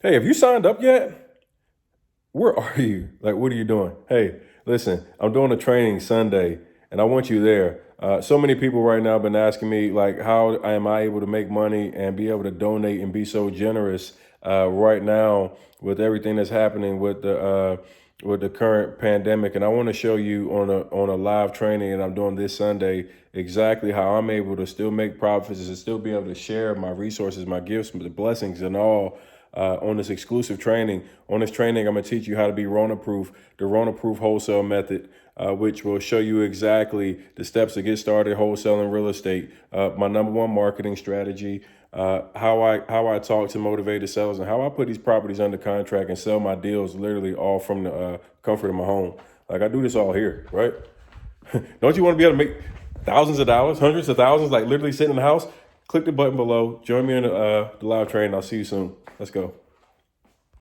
Hey, have you signed up yet? Where are you? Like, what are you doing? Hey, listen, I'm doing a training Sunday and I want you there. So many people right now have been asking me, like, how am I able to make money and be able to donate and be so generous right now with everything that's happening with the current pandemic. And I want to show you on a live training that I'm doing this Sunday exactly how I'm able to still make profits and still be able to share my resources, my gifts, the blessings and all on this exclusive training. On this training, I'm going to teach you how to be Rona proof, the Rona proof wholesale method, which will show you exactly the steps to get started wholesaling real estate, my number one marketing strategy, how I talk to motivated sellers, and how I put these properties under contract and sell my deals literally all from the comfort of my home. Like, I do this all here, right? Don't you want to be able to make thousands of dollars, hundreds of thousands, like literally sitting in the house? Click the button below. Join me in the live training. I'll see you soon. Let's go.